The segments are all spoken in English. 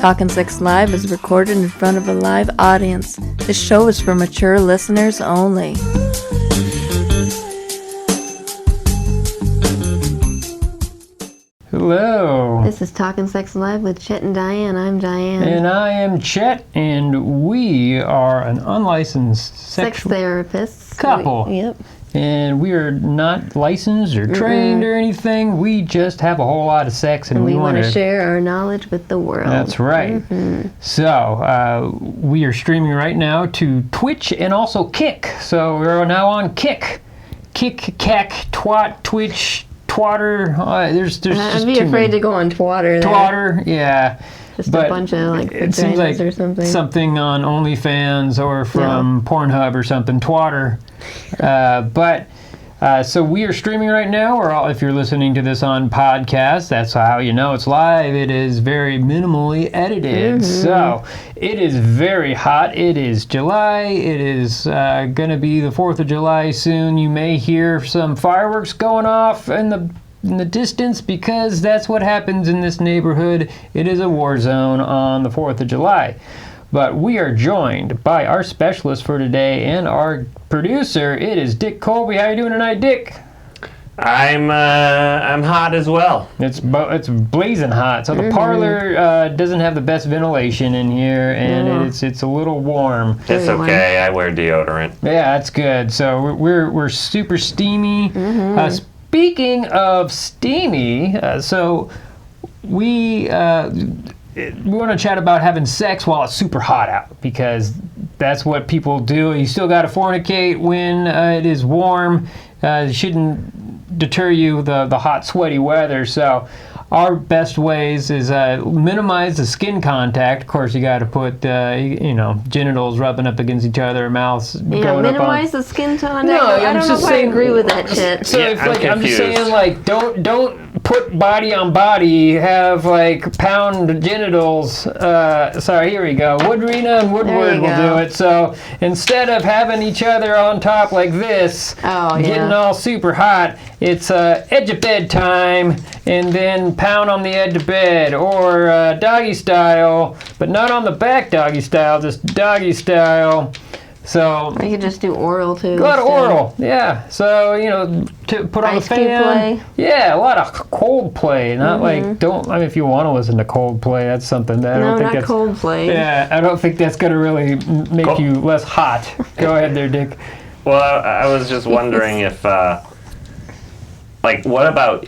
Talkin Sex Live is recorded in front of a live audience. This show is for mature listeners only. Hello. This is Talkin Sex Live with Chet and Diane. I'm Diane. And I am Chet, and we are an unlicensed sex therapists. couple. Yep. And we are not licensed or trained or anything. We just have a whole lot of sex, and we want to share our knowledge with the world. That's right. So we are streaming right now to Twitch and also Kick. So we're now on Kick. Kick, Cack, Twat, Twitch, Twatter. There's just I'd be afraid to go on Twatter. Twatter, yeah. Just a bunch of like it seems like or something on OnlyFans or from Pornhub or something. Twatter. So we are streaming right now, or if you're listening to this on podcast, that's how you know it's live. It is very minimally edited. So it is very hot. It is July. It is going to be the 4th of July soon. You may hear some fireworks going off in the distance because that's what happens in this neighborhood. It is a war zone on the 4th of July. But we are joined by our specialist for today and our producer. It is Dick Colby. How you doing tonight, Dick? I'm hot as well. It's blazing hot. So the parlor doesn't have the best ventilation in here, and it's a little warm. It's okay. I wear deodorant. Yeah, that's good. So we're super steamy. Speaking of steamy, so we want to chat about having sex while it's super hot out, because that's what people do. You still got to fornicate when it is warm. It shouldn't deter you, the hot, sweaty weather. So our best ways is minimize the skin contact. Of course, you got to put genitals rubbing up against each other, mouths going up on. Minimize the skin contact. No, I don't know if I agree with that shit. So I'm just saying, like, don't put body on body. Have like pound genitals. Sorry, here we go. Woodrina and Woodward will do it. So instead of having each other on top like this, getting all super hot, it's edge of bed time, and then pound on the edge of bed, or doggy style, but not on the back doggy style, just doggy style. So you could just do oral too. A lot of oral, yeah. So to put on the fan. Play. Yeah, a lot of cold play. Not if you want to listen to Coldplay, that's something that I don't think that's Coldplay. Yeah, I don't think that's gonna really make you less hot. Go ahead there, Dick. Well, I was just wondering if, what about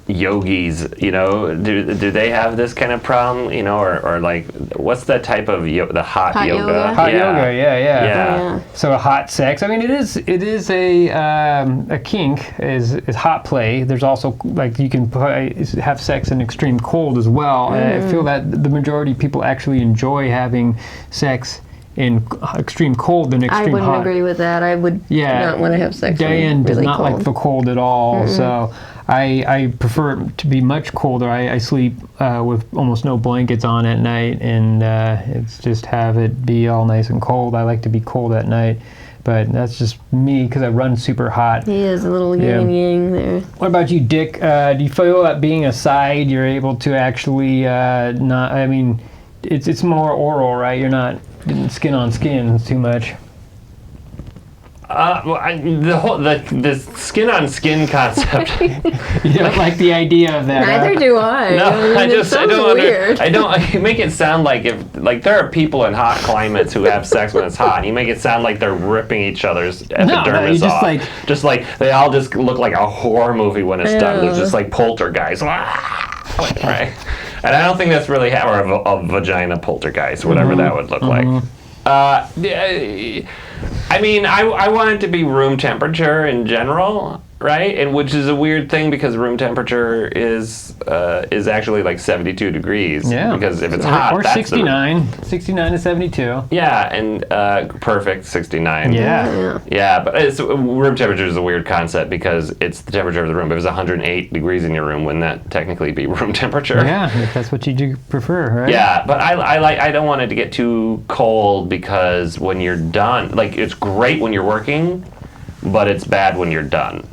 yogis? Do they have this kind of problem? Or like, what's the type of the hot yoga? Hot yoga, yeah. So hot sex. I mean, it is a kink is hot play. There's also you can have sex in extreme cold as well. And I feel that the majority of people actually enjoy having sex in extreme cold than extreme hot. I wouldn't agree with that. I would not want to have sex. Diane does not cold. like the cold at all. So I prefer it to be much colder. I sleep with almost no blankets on at night, and it's just have it be all nice and cold. I like to be cold at night, but that's just me because I run super hot. He is a little yin and yang there. What about you, Dick? Do you feel that being a side, you're able to actually not? I mean, it's more oral, right? You're not skin on skin too much. The skin on skin concept. You don't like the idea of that. Neither do I. No, I don't. Weird. I don't. You make it sound like there are people in hot climates who have sex when it's hot, and you make it sound like they're ripping each other's epidermis off. Just like they all just look like a horror movie when it's done. There's just like poltergeist. Right. And I don't think that's really or a vagina poltergeist, whatever that would look like. I mean, I want it to be room temperature in general, right? And which is a weird thing because room temperature is actually like 72 degrees. Yeah. Because if it's hot, or that's 69 to 72. Yeah, and perfect 69. Yeah. Yeah, but room temperature is a weird concept because it's the temperature of the room. If it's 108 degrees in your room, wouldn't that technically be room temperature? Yeah, if that's what you do prefer, right? Yeah, but I don't want it to get too cold because when you're done, like it's great when you're working, but it's bad when you're done.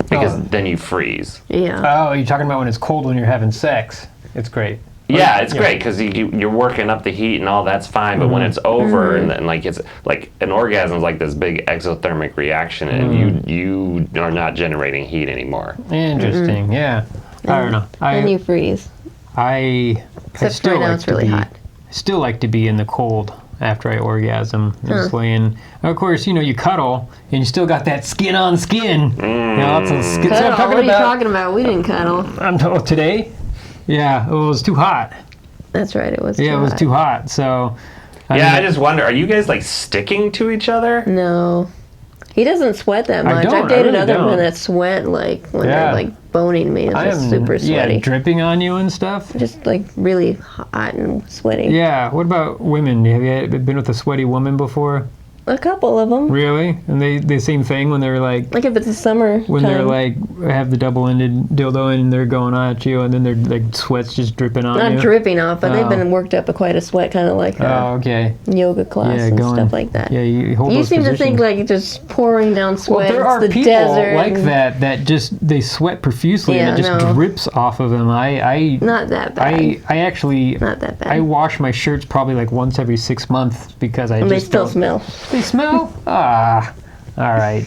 Because then you freeze. Yeah. Oh, you're talking about when it's cold when you're having sex. It's great. Yeah, it's great because you're working up the heat and all that's fine, but when it's over and then like it's like an orgasm is like this big exothermic reaction, and you are not generating heat anymore. Interesting. Yeah. I don't know. And you freeze. I Except right now it's really hot. Still like to be in the cold after I orgasm. Just laying. Of course, you cuddle and you still got that skin on skin. Lots of skin. Cuddle? What are you talking about? We didn't cuddle. Today? Yeah, it was too hot. That's right, it was too hot. Yeah, it was too hot. So. I just wonder, are you guys like sticking to each other? No. He doesn't sweat that much. I've dated other men that sweat like when they're like boning me. It's just super sweaty. Yeah, dripping on you and stuff? Just like really hot and sweaty. Yeah. What about women? Have you been with a sweaty woman before? A couple of them. Really? And the same thing when they're like... Like if it's a summer when they're like, have the double-ended dildo and they're going on at you and then they're like sweat's just dripping on you? Not dripping off, but they've been worked up quite a sweat, kind of like yoga class and stuff like that. Yeah, you hold You those seem positions. to think like just pouring down sweat. Well, there are the people desert like that just, they sweat profusely and it just drips off of them. Not that bad. I actually... Not that bad. I wash my shirts probably like once every 6 months because I and just they still smell. They smell? All right.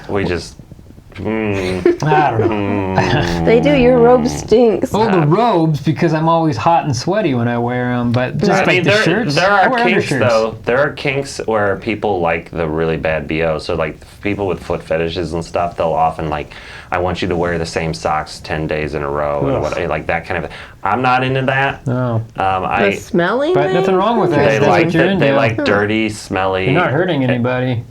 We just... I don't know. They do. Your robe stinks. Well, the robes, because I'm always hot and sweaty when I wear them, but just the shirts. There are kinks, though. There are kinks where people like the really bad BO. So, like, people with foot fetishes and stuff, they'll often, like, I want you to wear the same socks 10 days in a row, and like that kind of... I'm not into that. No. The smelling But nothing wrong with that. They like dirty, smelly... You're not hurting anybody.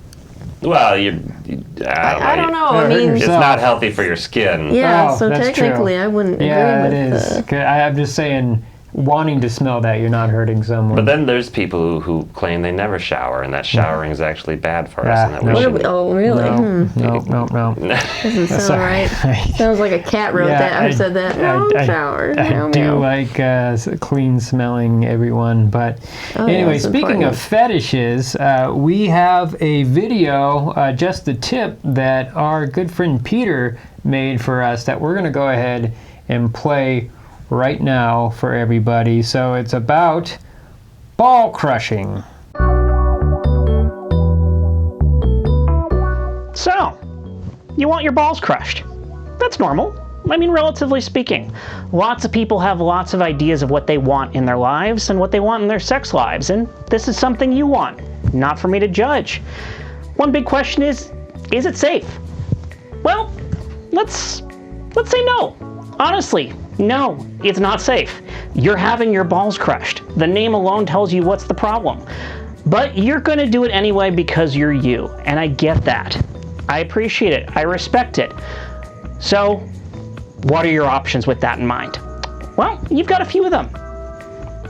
Well, I don't know. I mean, it's not healthy for your skin. Yeah, so technically I wouldn't agree with it is. I'm just saying, wanting to smell that, you're not hurting someone. But then there's people who claim they never shower, and that showering is actually bad for us. And that really? No. Doesn't sound right. Sounds like a cat wrote that or said that. No shower. I do like clean smelling everyone. But anyway, speaking of fetishes, we have a video, just the tip, that our good friend Peter made for us that we're going to go ahead and play right now for everybody. So it's about ball crushing. So, you want your balls crushed. That's normal. I mean, relatively speaking. Lots of people have lots of ideas of what they want in their lives and what they want in their sex lives, and this is something you want. Not for me to judge. One big question is it safe? Well, let's say no. Honestly, no, it's not safe. You're having your balls crushed. The name alone tells you what's the problem. But you're going to do it anyway because you're you, and I get that. I appreciate it. I respect it. So, what are your options with that in mind? Well, you've got a few of them.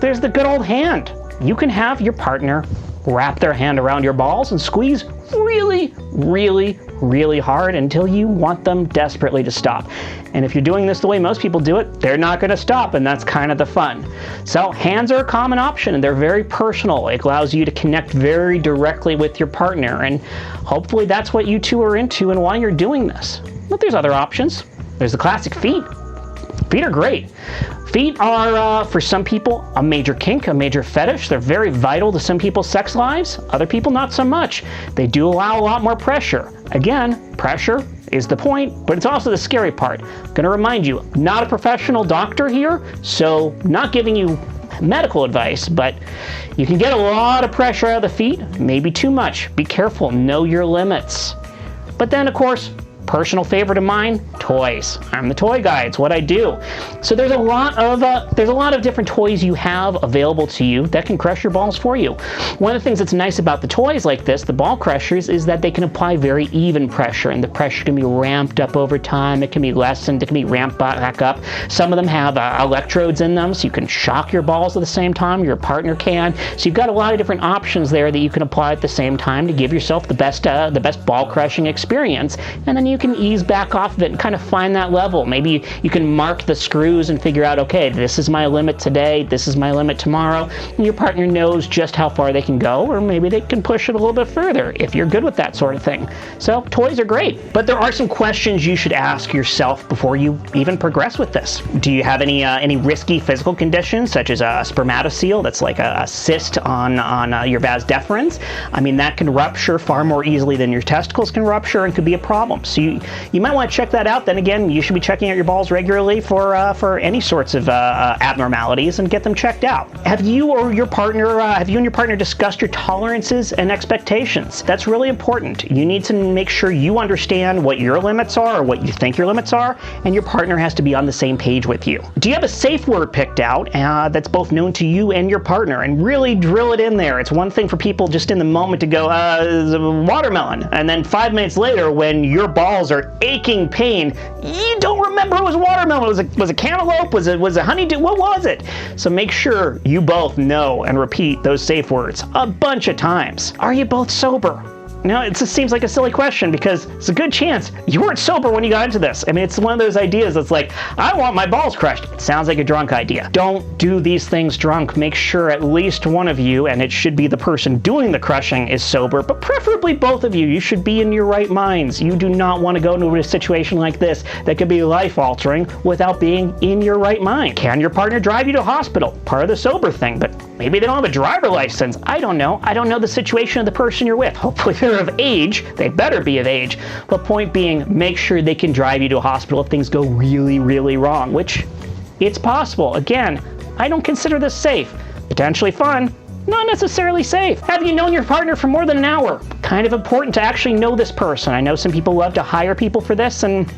There's the good old hand. You can have your partner wrap their hand around your balls and squeeze really, really, really hard until you want them desperately to stop. And if you're doing this the way most people do it, they're not going to stop, and that's kind of the fun. So hands are a common option, and they're very personal. It allows you to connect very directly with your partner, and hopefully that's what you two are into and why you're doing this. But there's other options. There's the classic feet. Feet are great. Feet are, for some people, a major kink, a major fetish. They're very vital to some people's sex lives. Other people, not so much. They do allow a lot more pressure. Again, pressure is the point, but it's also the scary part. I'm going to remind you, not a professional doctor here, so not giving you medical advice, but you can get a lot of pressure out of the feet, maybe too much. Be careful, know your limits. But then, of course, personal favorite of mine, toys. I'm the toy guy. It's what I do. So there's a lot of different toys you have available to you that can crush your balls for you. One of the things that's nice about the toys like this, the ball crushers, is that they can apply very even pressure, and the pressure can be ramped up over time. It can be lessened. It can be ramped back up. Some of them have electrodes in them, so you can shock your balls at the same time. Your partner can. So you've got a lot of different options there that you can apply at the same time to give yourself the best ball crushing experience, and then you can ease back off of it and kind of find that level. Maybe you can mark the screws and figure out, okay, this is my limit today, this is my limit tomorrow, and your partner knows just how far they can go, or maybe they can push it a little bit further if you're good with that sort of thing. So toys are great, but there are some questions you should ask yourself before you even progress with this. Do you have any risky physical conditions, such as a spermatocele, that's like a cyst on your vas deferens? I mean, that can rupture far more easily than your testicles can rupture and could be a problem. So you might want to check that out. Then again, you should be checking out your balls regularly for any sorts of abnormalities and get them checked out. Have you and your partner discussed your tolerances and expectations? That's really important. You need to make sure you understand what your limits are or what you think your limits are, and your partner has to be on the same page with you. Do you have a safe word picked out that's both known to you and your partner? And really drill it in there. It's one thing for people just in the moment to go, watermelon, and then 5 minutes later when your balls are aching pain, you don't remember it was watermelon. Was it cantaloupe? Was it honeydew? What was it? So make sure you both know and repeat those safe words a bunch of times. Are you both sober? Now, it just seems like a silly question because it's a good chance you weren't sober when you got into this. I mean, it's one of those ideas that's like, I want my balls crushed. It sounds like a drunk idea. Don't do these things drunk. Make sure at least one of you, and it should be the person doing the crushing, is sober, but preferably both of you. You should be in your right minds. You do not want to go into a situation like this that could be life-altering without being in your right mind. Can your partner drive you to hospital? Part of the sober thing, but maybe they don't have a driver license. I don't know. I don't know the situation of the person you're with. Hopefully they're of age. They better be of age. But point being, make sure they can drive you to a hospital if things go really, really wrong, which it's possible. Again, I don't consider this safe. Potentially fun, not necessarily safe. Have you known your partner for more than an hour? Kind of important to actually know this person. I know some people love to hire people for this, and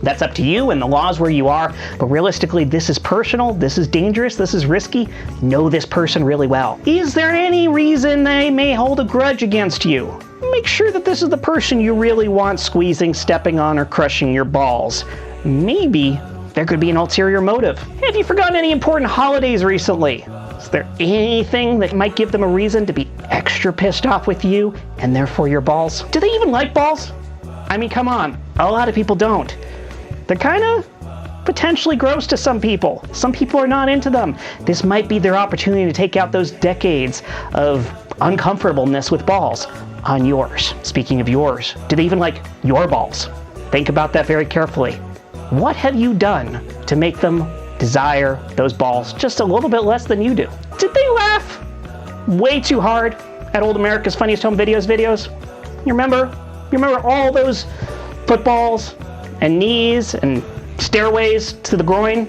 that's up to you and the laws where you are, but realistically, this is personal, this is dangerous, this is risky. Know this person really well. Is there any reason they may hold a grudge against you? Make sure that this is the person you really want squeezing, stepping on, or crushing your balls. Maybe there could be an ulterior motive. Have you forgotten any important holidays recently? Is there anything that might give them a reason to be extra pissed off with you and therefore your balls? Do they even like balls? I mean, come on, a lot of people don't. They're kind of potentially gross to some people. Some people are not into them. This might be their opportunity to take out those decades of uncomfortableness with balls on yours. Speaking of yours, do they even like your balls? Think about that very carefully. What have you done to make them desire those balls just a little bit less than you do? Did they laugh way too hard at Old America's Funniest Home videos? You remember all those footballs and knees and stairways to the groin?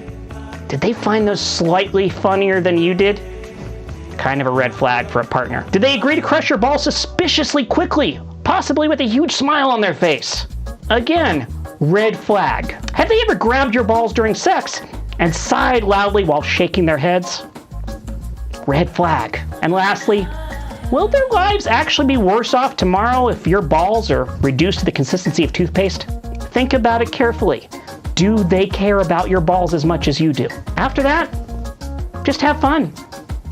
Did they find those slightly funnier than you did? Kind of a red flag for a partner. Did they agree to crush your balls suspiciously quickly, possibly with a huge smile on their face? Again, red flag. Have they ever grabbed your balls during sex and sighed loudly while shaking their heads? Red flag. And lastly, will their lives actually be worse off tomorrow if your balls are reduced to the consistency of toothpaste? Think about it carefully. Do they care about your balls as much as you do? After that, just have fun.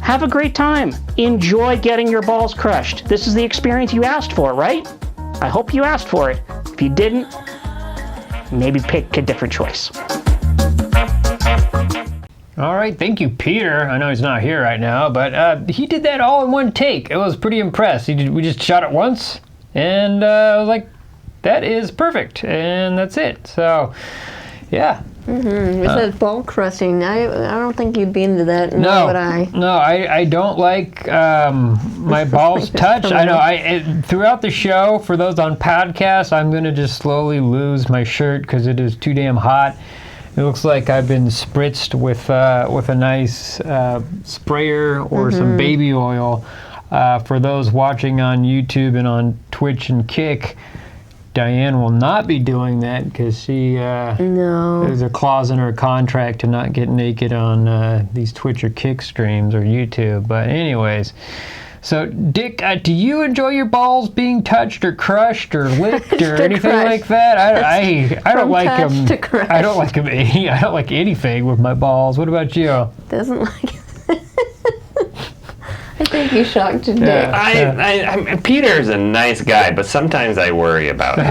Have a great time. Enjoy getting your balls crushed. This is the experience you asked for, right? I hope you asked for it. If you didn't, maybe pick a different choice. All right, thank you, Peter. I know he's not here right now, but he did that all in one take. I was pretty impressed. We just shot it once, and I was like, that is perfect, and that's it. So, yeah. Mm-hmm. It said ball crushing. I don't think you'd be into that. Nor would I. No, I don't like my balls touched. I know. Throughout the show, for those on podcast, I'm going to just slowly lose my shirt because it is too damn hot. It looks like I've been spritzed with a nice sprayer or some baby oil. For those watching on YouTube and on Twitch and Kick, Diane will not be doing that because she there's a clause in her contract to not get naked on these Twitch or Kick streams or YouTube. But anyways, so Dick, do you enjoy your balls being touched or crushed or licked or anything like that? I don't like them. I don't like them. I don't like anything with my balls. What about you? Doesn't like. I think make you shocked to death. Peter's a nice guy, but sometimes I worry about him.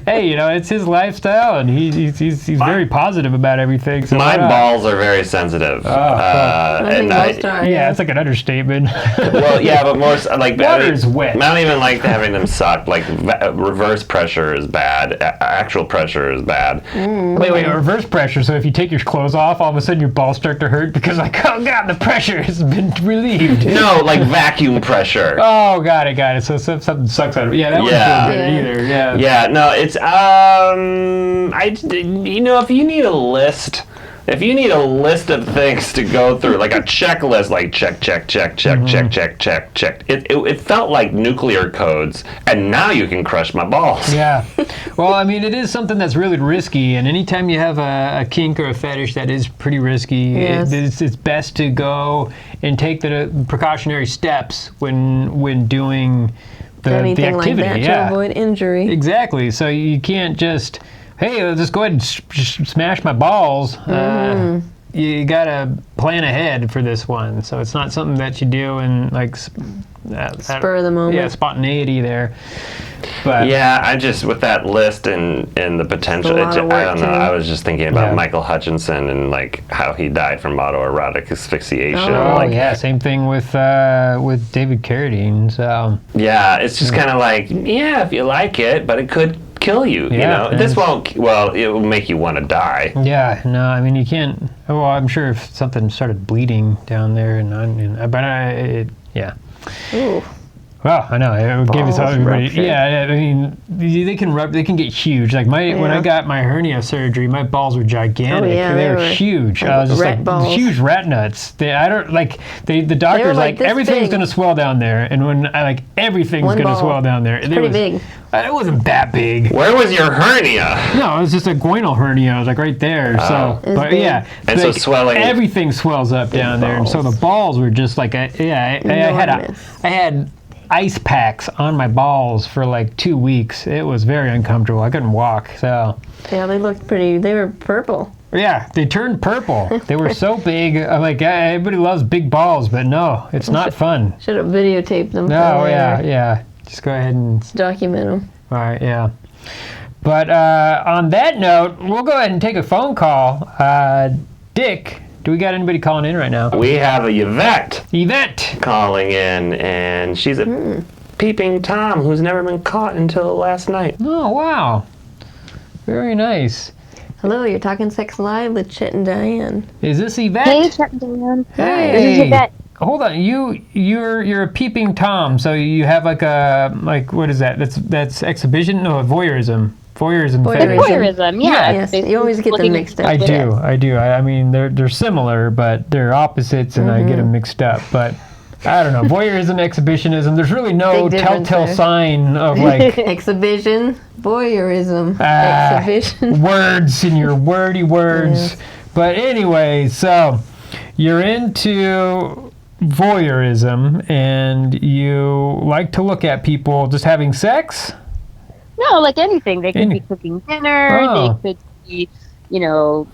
Hey, it's his lifestyle, and he's very positive about everything. So my balls are very sensitive. Yeah, it's like an understatement. Well, yeah, but more like water's wet. I don't even like having them sucked. Like reverse pressure is bad. Actual pressure is bad. Wait, reverse pressure. So if you take your clothes off, all of a sudden your balls start to hurt because oh god, the pressure has been relieved. No, like vacuum pressure. Oh, got it. So something sucks out of it. Yeah, that wouldn't feel good either. Yeah. Yeah, no, it's if you need a list. If you need a list of things to go through, like a checklist, like check, it felt like nuclear codes, and now you can crush my balls. Yeah. Well, I mean, it is something that's really risky, and anytime you have a kink or a fetish that is pretty risky, it's best to go and take the precautionary steps when doing the anything activity. Like that to avoid injury. Exactly. So you can't just... Hey, let's just go ahead and smash my balls. You gotta plan ahead for this one, so it's not something that you do in like spur of the moment. Yeah, spontaneity there. But yeah, I just with that list and the potential. I don't know. I was just thinking about Michael Hutchinson and like how he died from autoerotic asphyxiation. Same thing with David Carradine. So yeah, it's just kind of like if you like it, but it could kill you. This won't. Well, it will make you want to die. Yeah, no, I mean you can't. Well, I'm sure if something started bleeding down there, Ooh. Well, I know it would give us everybody. Yeah, I mean they can get huge. Like when I got my hernia surgery, my balls were gigantic. They were huge. Just like balls. Huge rat nuts. The doctor's like everything's gonna swell down there, and when everything's gonna swell down there. It's pretty big. It wasn't that big. Where was your hernia? No, it was just a guinguinal hernia. It was like right there. And so swelling. Everything swells up down there, and so the balls were just like I had ice packs on my balls for like 2 weeks. It was very uncomfortable. I couldn't walk. So yeah, they looked pretty. They were purple. Yeah, they turned purple. They were so big. I'm like, everybody loves big balls, but no, it's not fun. Should have videotaped them. No, yeah. Just go ahead and document them. All right, yeah. But on that note, we'll go ahead and take a phone call. Dick, do we got anybody calling in right now? We have a Yvette. Yvette calling in, and she's a Peeping Tom who's never been caught until last night. Oh, wow. Very nice. Hello, you're talking Sex Live with Chet and Diane. Is this Yvette? Hey, Chet and Diane. Hey. This is Yvette. Hold on, you're a Peeping Tom, so you have what is that? That's exhibition? No, voyeurism. Voyeurism, yeah. Yes, you always get them mixed up. I do. I mean, they're similar, but they're opposites, and I get them mixed up. But I don't know, voyeurism, exhibitionism. There's really no telltale sign of like exhibition, voyeurism, exhibition. Words in your wordy words. Yes. But anyway, so you're into voyeurism, and you like to look at people just having sex? No, like anything. They could be cooking dinner. They could be,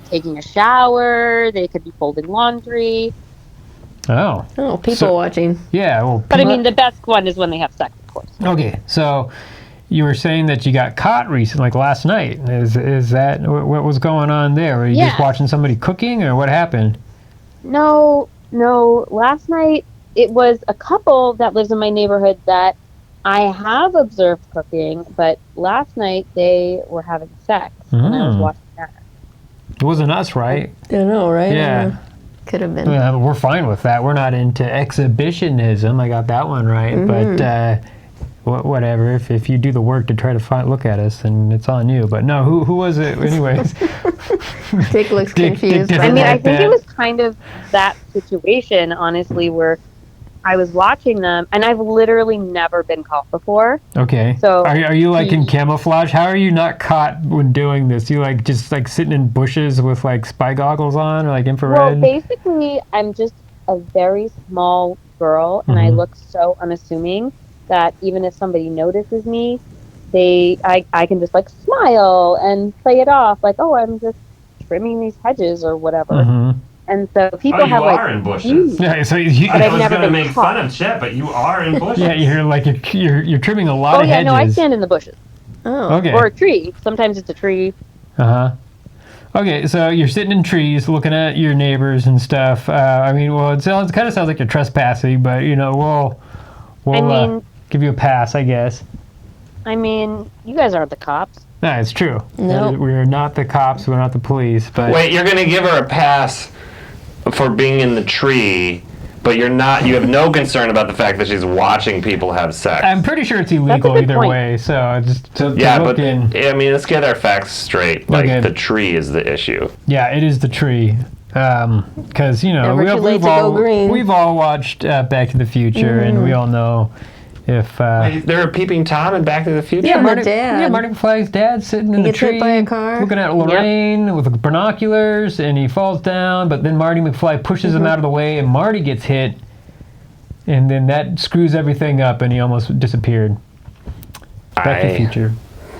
taking a shower. They could be folding laundry. Oh, people watching. Yeah. Well, but I mean, the best one is when they have sex, of course. Okay, so you were saying that you got caught recently, like last night. Is that what was going on there? Were you just watching somebody cooking, or what happened? No. Last night it was a couple that lives in my neighborhood that I have observed cooking, but last night they were having sex, and I was watching that. It wasn't us, right? I know, right? Yeah. Could have been. Yeah, we're fine with that. We're not into exhibitionism. I got that one right. But whatever. If you do the work to try to look at us, then it's on you. But no, who was it? Anyways. Dick looks confused. I mean, I think it was kind of that situation, honestly, where I was watching them, and I've literally never been caught before. Okay. So are you like in camouflage? How are you not caught when doing this? You just sitting in bushes with like spy goggles on, or like infrared? Well, basically, I'm just a very small girl, and I look so unassuming that even if somebody notices me, I can just like smile and play it off like, oh, I'm just trimming these hedges or whatever. And so people have are in bushes. Yeah, so I was going to make fun of Chet, but you are in bushes. Yeah, you're trimming a lot of hedges. No, I stand in the bushes. Oh. Okay. Or a tree. Sometimes it's a tree. Okay, so you're sitting in trees, looking at your neighbors and stuff. I mean, well, it kind of sounds like you're trespassing, but we'll give you a pass, I guess. I mean, you guys aren't the cops. No, it's true. Nope. We're not the cops. We're not the police. But wait, you're going to give her a pass for being in the tree, but you're not. You have no concern about the fact that she's watching people have sex. I'm pretty sure it's illegal either way. So just to look in. I mean, let's get our facts straight. Like the tree is the issue. Yeah, it is the tree. Because we've all watched Back to the Future, and we all know. If there were Peeping Tom in Back to the Future. Yeah, Marty McFly's dad sitting in the tree, hit by a car. looking at Lorraine with binoculars, and he falls down. But then Marty McFly pushes him out of the way, and Marty gets hit, and then that screws everything up, and he almost disappeared. Back to the Future.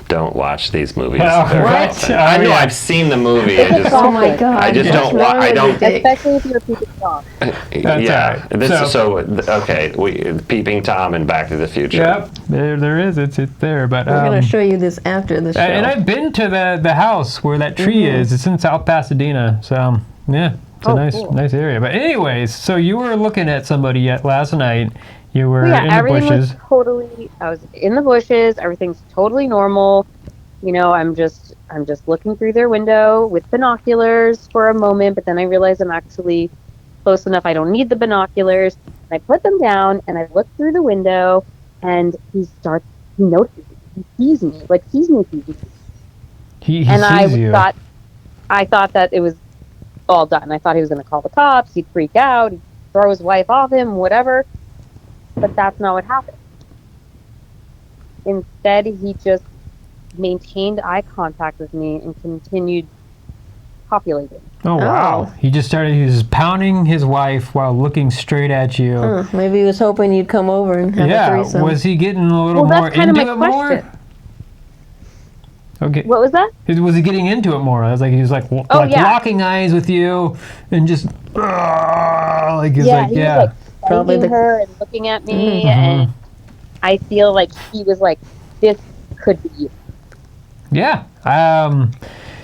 Don't watch these movies. What? I know I've seen the movie. Oh my god! I just don't watch. I don't. Especially if you're Peeping Tom. Yeah. Right. Okay. Peeping Tom and Back to the Future. Yep. There is. It's there. But we're gonna show you this after the show. And I've been to the house where that tree is. It's in South Pasadena. So yeah, it's a nice area. But anyways, so you were looking at somebody last night. You were in the bushes. I was in the bushes. Everything's totally normal. You know, I'm just looking through their window with binoculars for a moment, but then I realize I'm actually close enough. I don't need the binoculars. I put them down and I look through the window, and he notices. He sees me. He sees you. I thought that it was all done. I thought he was going to call the cops. He'd freak out. He'd throw his wife off him, whatever. But that's not what happened. Instead, he just maintained eye contact with me and continued copulating. Oh, wow. He was pounding his wife while looking straight at you. Maybe he was hoping you'd come over and have a threesome. Was he getting a little more into it more? Okay. What was that? Was he getting into it more? I was like, he was locking eyes with you and just he was probably her and looking at me, and I feel like he was like, this could be you. Yeah.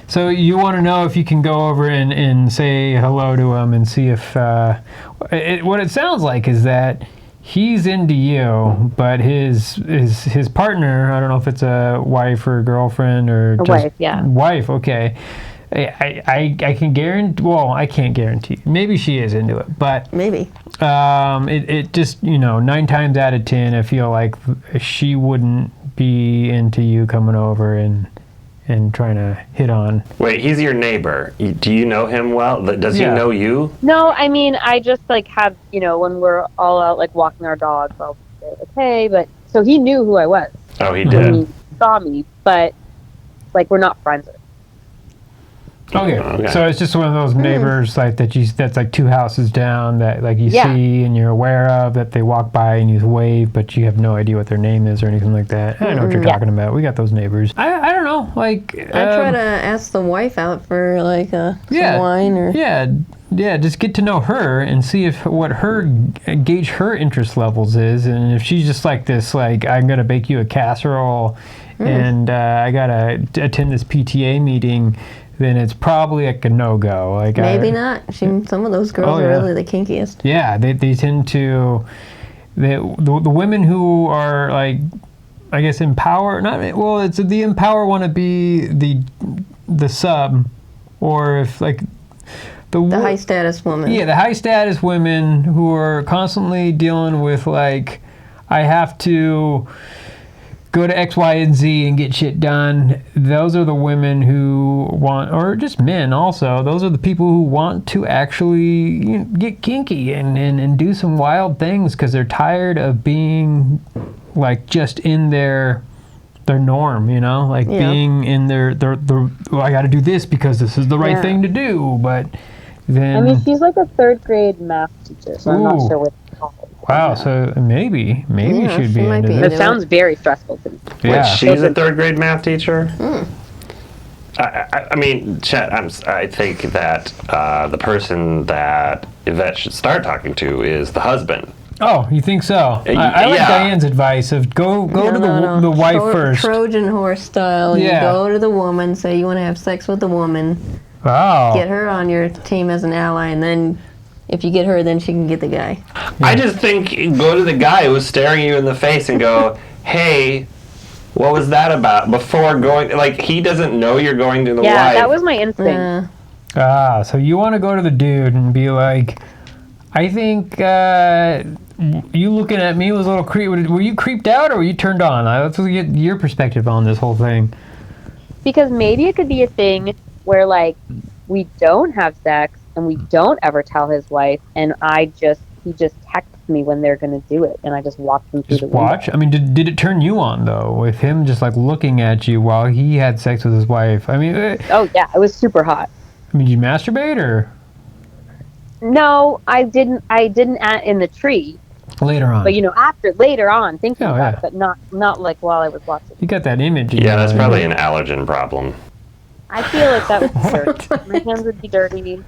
So you want to know if you can go over and say hello to him and see if what it sounds like is that he's into you, but his partner, I don't know if it's a wife or a girlfriend or wife, yeah. Wife, okay. I can guarantee. Well, I can't guarantee. Maybe she is into it, but maybe. It just 9 times out of 10, I feel like she wouldn't be into you coming over and trying to hit on. Wait, he's your neighbor. Do you know him well? Does he know you? No, I mean, I just have when we're all out walking our dogs, I'll say hey, but so he knew who I was. Oh, he did. He saw me, but we're not friends. Okay, so it's just one of those neighbors that's 2 houses down that you see and you're aware of, that they walk by and you wave, but you have no idea what their name is or anything like that. I know what you're talking about. We got those neighbors. I don't know, I try to ask the wife out for some wine or just get to know her and see if gauge her interest levels is, and if she's just like this, I'm gonna bake you a casserole and I gotta attend this PTA meeting, then it's probably a no-go. Maybe not. Some of those girls are really the kinkiest. Yeah, they tend to. The women who are I guess empower. It's the empower want to be the sub, or if the high status woman. Yeah, the high status women who are constantly dealing with I have to go to X, Y, and Z and get shit done. Those are the women who want, or just men also, those are the people who want to actually get kinky and do some wild things because they're tired of being just in their norm, being in their I got to do this because this is the right thing to do, but then... I mean, she's a 3rd grade math teacher, so I'm not sure what to call it. Wow, so maybe she'd be into this. It sounds very stressful to me. Yeah. Wait, she's a 3rd grade math teacher? I mean, Chet, I think that the person that Yvette should start talking to is the husband. Oh, you think so? I like Diane's advice of go to the wife first. Trojan horse style. You go to the woman, say you want to have sex with the woman. Wow. Get her on your team as an ally, and then if you get her, then she can get the guy. Yeah. I just think go to the guy who's staring you in the face and go, hey, what was that about? Before going, like, he doesn't know you're going to the wife. Yeah, that was my instinct. So you want to go to the dude and be like, I think you looking at me was a little creepy. Were you creeped out or were you turned on? Let's get your perspective on this whole thing. Because maybe it could be a thing where, like, we don't have sex and we don't ever tell his wife, and he just texts me when they're going to do it, and I just watch him through the window. Watch? I mean, did it turn you on, though, with him just, like, looking at you while he had sex with his wife? I mean... oh, yeah, it was super hot. I mean, did you masturbate, or...? No, I didn't in the tree. Later on. But, later on, thinking about it, but not like while I was watching. You got that image. Yeah, that's probably an allergen problem. I feel like that would be dirty. My hands would be dirty.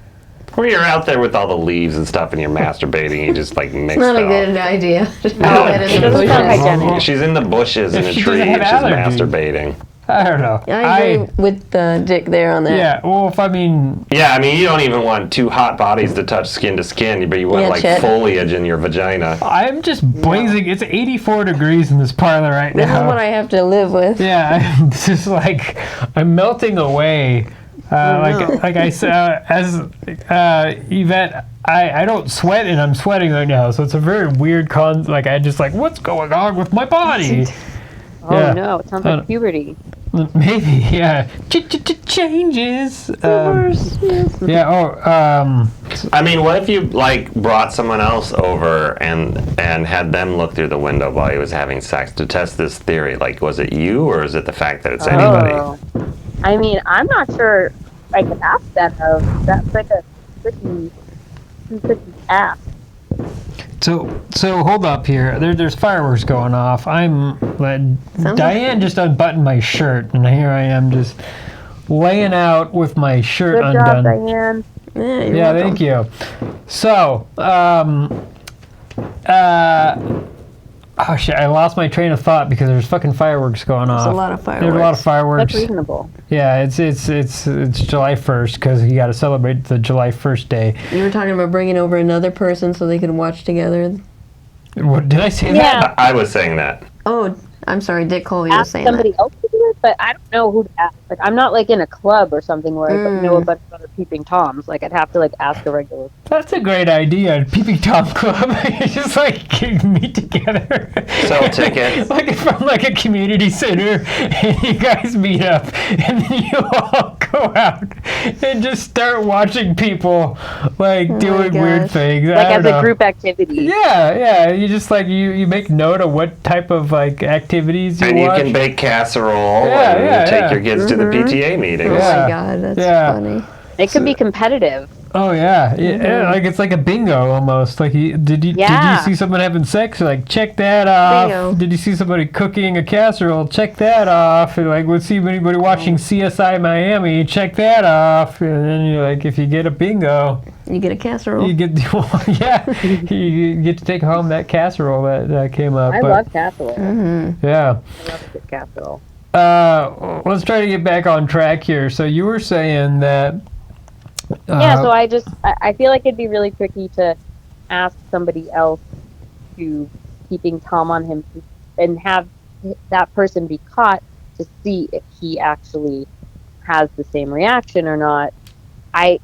When you're out there with all the leaves and stuff and you're masturbating, you just, like, mix it all. It's not a good idea. Just no, it doesn't sound hygienic. She's in the bushes in a tree and she's masturbating. I don't know. I agree with Dick there on that. Yeah, well, if I mean... Yeah, I mean, you don't even want two hot bodies to touch skin to skin, but you want, Chet. Foliage in your vagina. I'm just blazing. It's 84 degrees in this parlor right now. This is what I have to live with. Yeah, I'm just like, I'm melting away. Like I said, as Yvette, I don't sweat and I'm sweating right now, so it's a very weird I just like, what's going on with my body? Oh no, it sounds like puberty. Maybe, yeah. Changes. I mean, what if you, like, brought someone else over and had them look through the window while he was having sex to test this theory? Like, was it you or is it the fact that it's anybody? I mean, I'm not sure I could ask that of. That's like a tricky ask. So hold up here. There's fireworks going off. Diane just unbuttoned my shirt, and here I am just laying out with my shirt undone. Good job, Diane. Yeah, thank you. So, oh shit! I lost my train of thought because there's fucking fireworks going off. There's a lot of fireworks. There's a lot of fireworks. That's reasonable. Yeah, it's July 1st because you got to celebrate the July 1st day. You were talking about bringing over another person so they could watch together. What did I say that? I was saying that. Oh, I'm sorry, Dick Colby was saying somebody else to do it, but I don't know who to ask. Like, I'm not like in a club or something where I know a bunch of other Peeping Toms. Like, I'd have to like ask a regular. That's a great idea, Peeping Tom Club. You just like meet together, sell tickets, like from like a community center, and you guys meet up, and then you all go out and just start watching people like doing weird things. Like as a group activity. Yeah. You just like you make note of what type of like activities you watch. You can bake casserole and take your kids to the PTA meetings. Oh my god, that's funny. It could be competitive. Oh yeah, like it's like a bingo almost. Like did you see someone having sex? Like check that off. Bingo. Did you see somebody cooking a casserole? Check that off. And like, let's see anybody watching CSI Miami. Check that off. And then you like, if you get a bingo, you get a casserole. You get you get to take home that casserole that came up. I love casserole. Mm-hmm. Yeah. I love a good casserole. Let's try to get back on track here. So you were saying that. So I feel like it'd be really tricky to ask somebody else to Peeping Tom on him and have that person be caught to see if he actually has the same reaction or not. I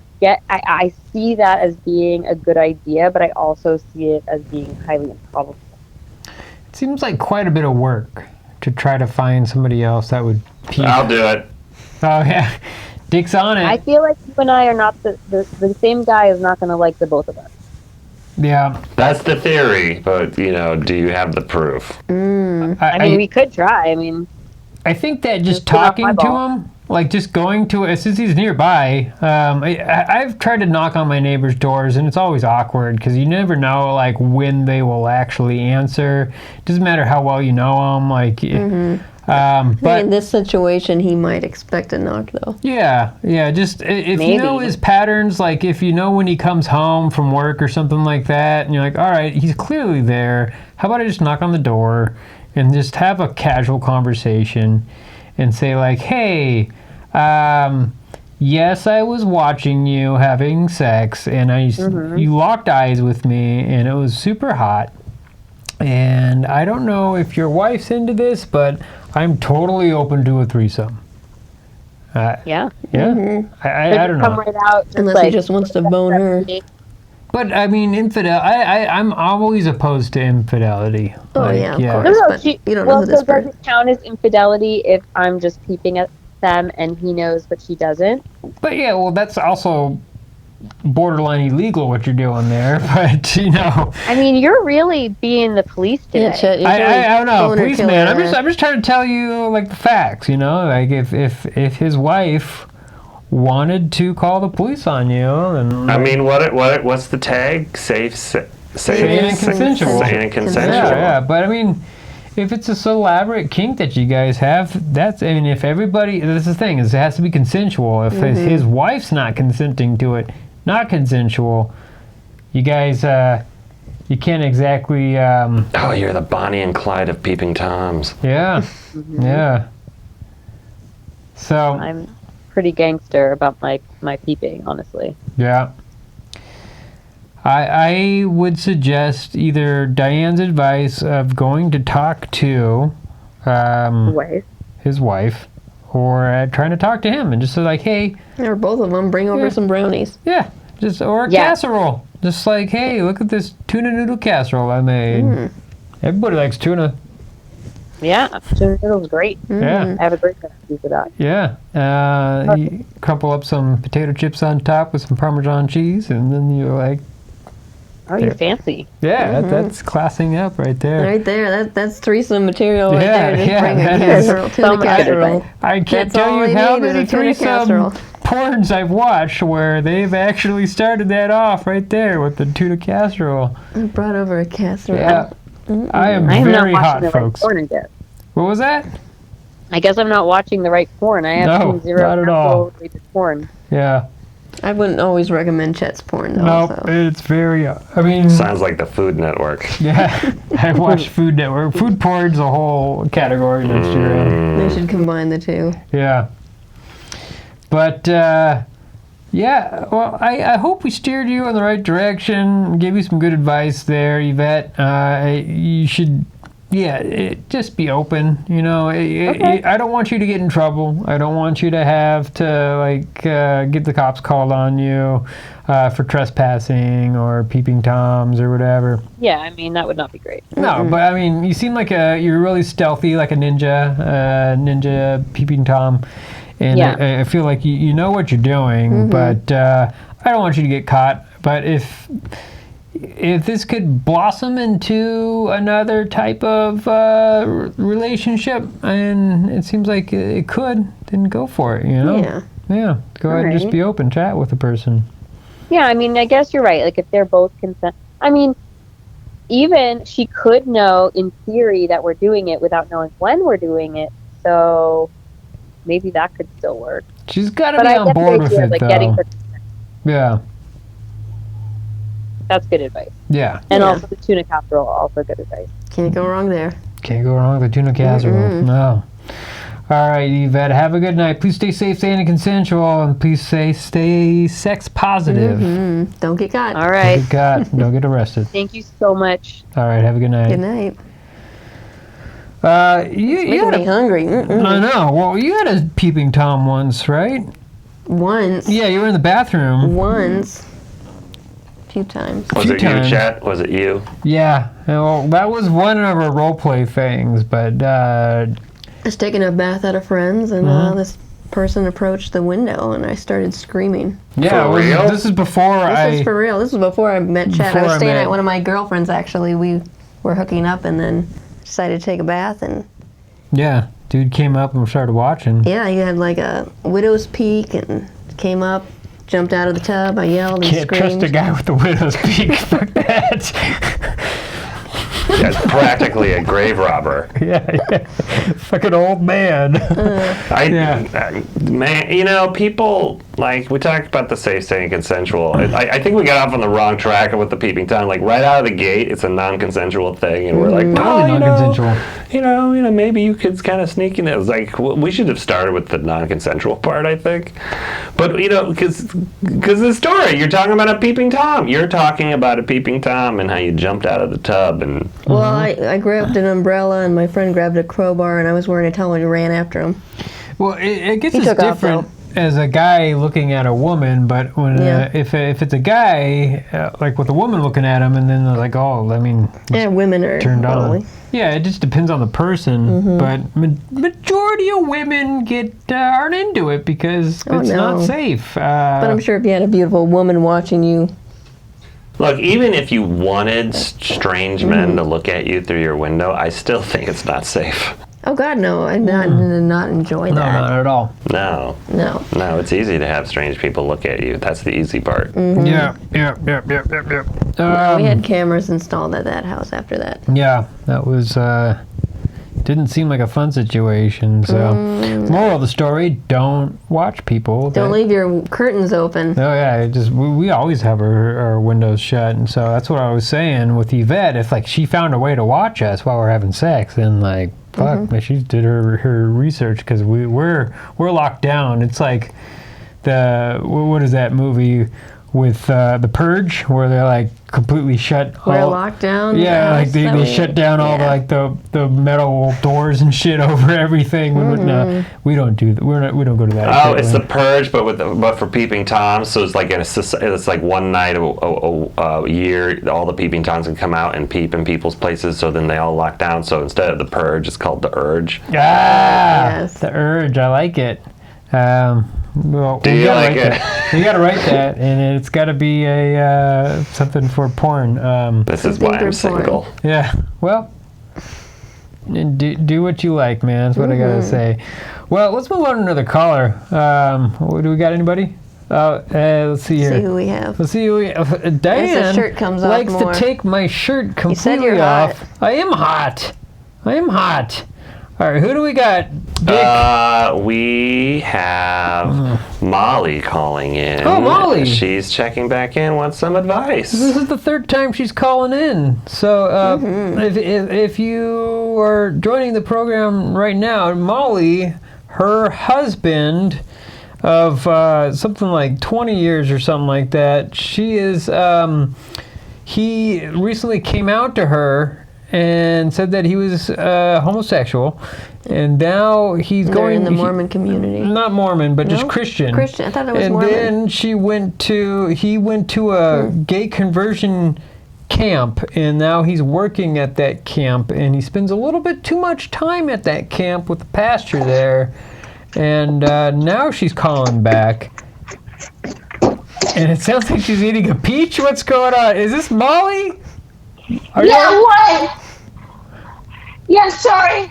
see that as being a good idea, but I also see it as being highly improbable. It seems like quite a bit of work to try to find somebody else that would peep. I'll do it. Oh yeah. Dick's on it. I feel like you and I are not the same guy is not going to like the both of us. Yeah. That's the theory, but, do you have the proof? I mean, we could try. I mean, I think that just talking to him, like just going to it, since he's nearby, I've tried to knock on my neighbor's doors, and it's always awkward because you never know, like, when they will actually answer. It doesn't matter how well you know them. Like, But in this situation, he might expect a knock, though. Yeah. Just if Maybe. you know his patterns, like if you know when he comes home from work or something like that, and you're like, all right, he's clearly there. How about I just knock on the door and just have a casual conversation and say like, hey, yes, I was watching you having sex, and you locked eyes with me, and it was super hot. And I don't know if your wife's into this, but I'm totally open to a threesome. Yeah. Yeah. I don't Come know. right out, Unless he just wants to bone her. But I mean, I'm always opposed to infidelity. Oh, yeah, of course. No, But you don't know well, who this so does it count as infidelity if I'm just peeping at them and he knows but she doesn't? But yeah, well, that's also borderline illegal what you're doing there. But I mean, you're really being the police today. Yeah, Chet, I don't know, boner policeman. killer. I'm just trying to tell you like the facts. Like if his wife wanted to call the police on you, then I mean, what's the tag? Safe Sane and consensual. Sane and consensual. Yeah. But I mean, if it's a elaborate kink that you guys have, if everybody, that's the thing, is it has to be consensual. If his wife's not consenting to it, not consensual, you guys, you can't exactly. Oh, you're the Bonnie and Clyde of Peeping Toms. Yeah. Yeah. So. I'm pretty gangster about my peeping, honestly. Yeah. I would suggest either Diane's advice of going to talk to his wife, or trying to talk to him and just say like, hey. Or both of them, bring over some brownies. Yeah. Or a casserole. Just like, hey, look at this tuna noodle casserole I made. Everybody likes tuna. Yeah, tuna noodle's great. Yeah. I have a great recipe for that. Yeah. You crumple up some potato chips on top with some Parmesan cheese, and then you're like, oh, you're fancy. yeah, that's classing up right there. Right there. That's threesome material right there. Just bring a that casserole, is- tuna casserole. I can't That's all tell you they how need is many a tuna threesome casserole. porns I've watched where they've actually started that off right there with the tuna casserole. I brought over a casserole. Yeah. I am I am not very watching hot, the right folks. porn, I guess. What was that? I guess I'm not watching the right porn. I have No, seen zero not at all. casserole-related porn. Yeah. I wouldn't always recommend Chet's porn, though. Nope, So. it's very, I mean... Sounds like the Food Network. Yeah, I watch Food Network. Food porn's a whole category next year. They should combine the two. Yeah. But, yeah, well, I hope we steered you in the right direction, gave you some good advice there, Yvette. You should, just be open, Okay. I don't want you to get in trouble. I don't want you to have to, get the cops called on you for trespassing or peeping toms or whatever. Yeah, I mean, that would not be great. No, but I mean, you seem like you're really stealthy, like a ninja peeping tom. And I feel like you know what you're doing, but I don't want you to get caught. But if this could blossom into another type of relationship, and it seems like it could, then go for it, Yeah. Yeah, go ahead and just be open, chat with the person. Yeah, I mean, I guess you're right. Like, if they're both consent... I mean, even she could know, in theory, that we're doing it without knowing when we're doing it. So... maybe that could still work. She's got to be on board with it, though. Getting her, yeah. that's good advice. Yeah. And also the tuna casserole, also good advice. Can't go wrong there. Can't go wrong with the tuna casserole. No. All right, Yvette, have a good night. Please stay safe, sane, and consensual, and please stay sex positive. Don't get caught. All right. Don't get caught. Don't get arrested. Thank you so much. All right, have a good night. Good night. You Making me hungry. I know. Well, you had a peeping Tom once, right? Once. Yeah, you were in the bathroom. Once. A few times. Was it you, Chet? Was it you? Yeah. Well, that was one of our role play things, but I was taking a bath at a friend's, and this person approached the window, and I started screaming. Yeah, For real? This is before This is for real. This was before I met Chet. I was staying at one of my girlfriends, actually. We were hooking up, and then decided to take a bath, and yeah, dude came up and started watching. yeah, he had like a widow's peak and came up, jumped out of the tub. I yelled and Can't screamed. trust a guy with the widow's peak. Fuck that. It's practically a grave robber. Yeah. Fucking old man. Man, people, like, we talked about the safe, sane, and consensual. I think we got off on the wrong track with the Peeping Tom. Like, right out of the gate, it's a non-consensual thing, and we're like, totally non-consensual. Maybe you could kind of sneak in. It was like, we should have started with the non-consensual part, I think. But, because the story, you're talking about a Peeping Tom. You're talking about a Peeping Tom and how you jumped out of the tub. And well, I grabbed an umbrella, and my friend grabbed a crowbar, and I was wearing a towel and ran after him. Well, I guess it's different as a guy looking at a woman, but when if it's a guy, like with a woman looking at him, and then they're like, women are turned on. Yeah, it just depends on the person, but majority of women aren't into it because it's not safe. But I'm sure if you had a beautiful woman watching you. Look, even if you wanted strange men to look at you through your window, I still think it's not safe. Oh God, no! I not enjoy that. No, not at all. No, it's easy to have strange people look at you. That's the easy part. Yeah. We had cameras installed at that house after that. Yeah, that was didn't seem like a fun situation. So, moral of the story: don't watch people. Don't leave your curtains open. Oh yeah, we always have our windows shut, and so that's what I was saying with Yvette. If like she found a way to watch us while we're having sex, then like. Fuck, she did her research because we're locked down. It's like what is that movie with the Purge where they're like completely shut. We're locked down. Yeah, like they shut down all the metal doors and shit over everything. We don't do that. We don't go to that. Oh, it's the Purge, but for Peeping Tom. So it's like one night a year, all the Peeping Toms can come out and peep in people's places. So then they all lock down. So instead of the Purge, it's called the Urge. Yes. The Urge. I like it. Well, do you like it? You gotta write that, and it's gotta be a something for porn. This is why I'm single. Yeah. Well, do what you like, man. That's what I gotta say. Well, let's move on to another caller. Do we got anybody? Let's see here. See who we have. Let's see who we have. Diane shirt comes likes off more. to take my shirt completely you said you're off. hot. I am hot. All right, who do we got? Dick? We have Molly calling in. Oh, Molly! She's checking back in, wants some advice. This is the third time she's calling in. So if you are joining the program right now, Molly, her husband of something like 20 years or something like that, she is, he recently came out to her and said that he was homosexual, and now he's going in the Mormon community. Not Mormon, but just Christian. Christian. I thought it was and Mormon. And then he went to a gay conversion camp, and now he's working at that camp, and he spends a little bit too much time at that camp with the pastor there, and now she's calling back. And it sounds like she's eating a peach. What's going on? Is this Molly? What? Yeah, sorry.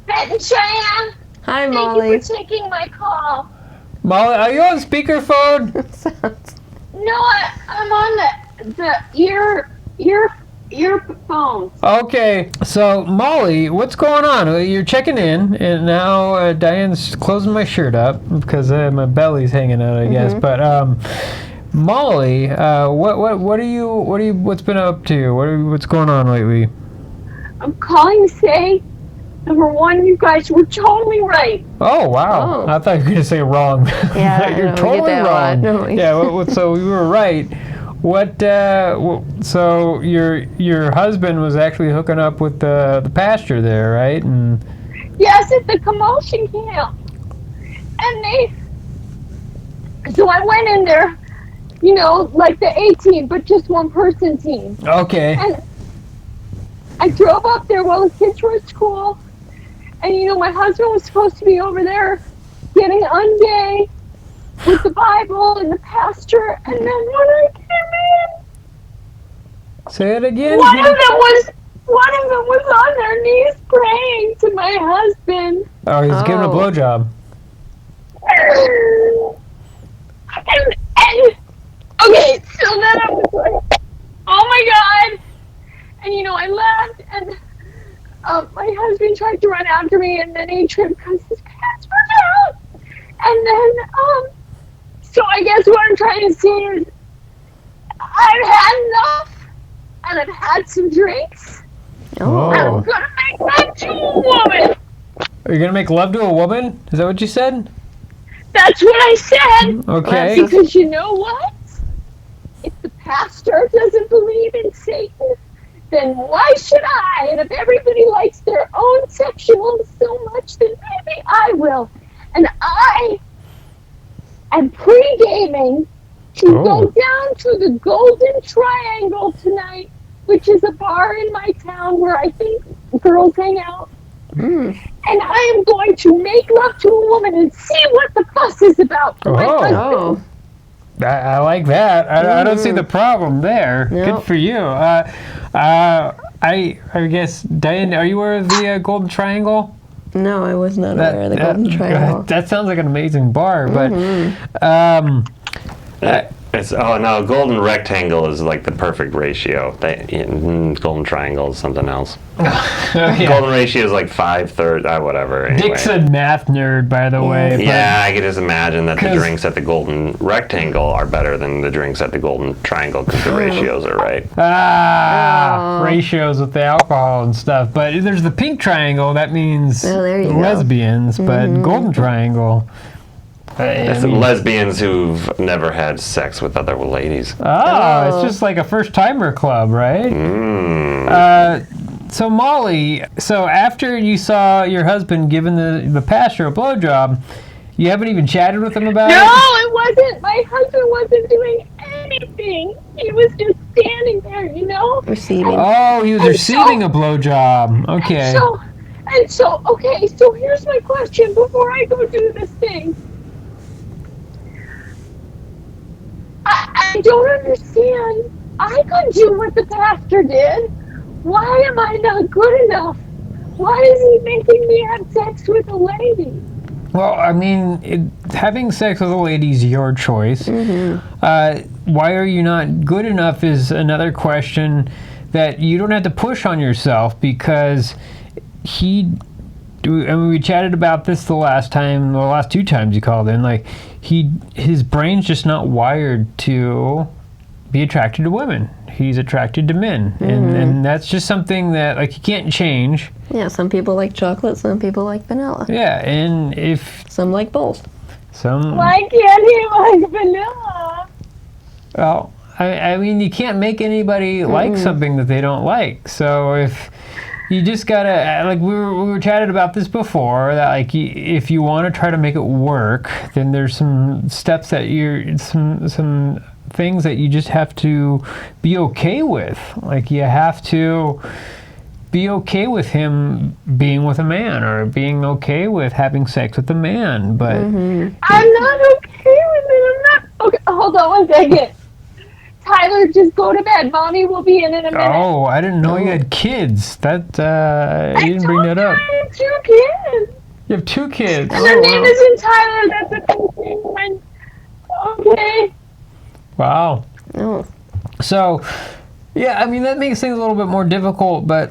Pet and Cheyenne. Hi, Molly. Thank you for taking my call. Molly, are you on speakerphone? No, I'm on the earphone. Okay, so Molly, what's going on? You're checking in, and now Diane's closing my shirt up because my belly's hanging out, I guess. But Molly, what's been up to? What's going on lately? I'm calling to say, number one, you guys were totally right. Oh wow! Oh. I thought you were gonna say wrong. Yeah, you're totally wrong. Yeah, so we were right. So your husband was actually hooking up with the pastor there, right? And yes, at the commotion camp. So I went in there, like the A team, but just one person team. Okay. And I drove up there while the kids were at school, and my husband was supposed to be over there getting ungay with the Bible and the pastor, and then when I came in, say it again. one of them was on their knees praying to my husband. Oh, he's giving a blowjob. And okay, so then I was like, oh my God. And I left, and my husband tried to run after me, and then he tripped because his pants were down. And then, so I guess what I'm trying to say is I've had enough, and I've had some drinks. Oh. And I'm gonna make love to a woman. Are you gonna make love to a woman? Is that what you said? That's what I said. Okay. Because you know what? If the pastor doesn't believe in Satan, then why should I? And if everybody likes their own sexual so much, then maybe I will. And I am pre-gaming to go down to the Golden Triangle tonight, which is a bar in my town where I think girls hang out. And I am going to make love to a woman and see what the fuss is about for my husband. I like that. I don't see the problem there. Good for you. I guess, Diane, are you aware of the Golden Triangle? No, I was not aware of the Golden Triangle. That sounds like an amazing bar, but Golden Rectangle is like the perfect ratio. Golden Triangle is something else. Golden ratio is like 5/3, whatever. Anyway. Dick's a math nerd, by the way. Yeah, I can just imagine that the drinks at the Golden Rectangle are better than the drinks at the Golden Triangle because the ratios are right. Ratios with the alcohol and stuff. But there's the Pink Triangle. That means lesbians, but Golden Triangle. Lesbians who've never had sex with other ladies. It's just like a first-timer club, right? So Molly, after you saw your husband giving the pastor a blowjob, you haven't even chatted with him about it? No, it wasn't. My husband wasn't doing anything. He was just standing there, Receiving. He was receiving a blowjob. Okay. So here's my question before I go do this thing. I don't understand. I could do what the pastor did. Why am I not good enough? Why is he making me have sex with a lady? Well, I mean, having sex with a lady is your choice. Why are you not good enough is another question that you don't have to push on yourself, because we chatted about this the last two times you called in. Like, his brain's just not wired to be attracted to women. He's attracted to men, and that's just something that you can't change. Yeah, some people like chocolate, some people like vanilla. Yeah, and some like both. Why can't he like vanilla? Well, I mean, you can't make anybody like something that they don't like. So if you just gotta, we were chatted about this before, that if you want to try to make it work, then there's some steps that some things that you just have to be okay with. You have to be okay with him being with a man, or being okay with having sex with a man. But I'm not okay with it. I'm not okay. Hold on 1 second. Tyler, just go to bed. Mommy will be in a minute. Oh, I didn't know you had kids. You didn't bring that up. I have 2 kids. You have 2 kids. And their name isn't Tyler. That's a confusing. Okay. Wow. So, yeah, I mean, that makes things a little bit more difficult, but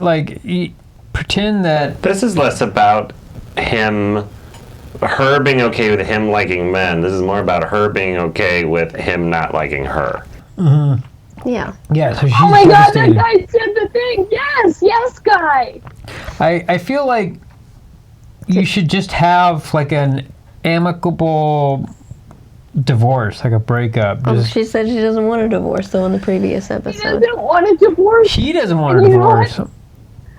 pretend that... This is less about her being okay with him liking men. This is more about her being okay with him not liking her. Yeah. Yeah, so she's oh my God, that guy said the thing. Yes, guy. I feel like you should just have an amicable divorce, a breakup. She said she doesn't want a divorce, though, in the previous episode. He doesn't want a divorce. She doesn't want a divorce.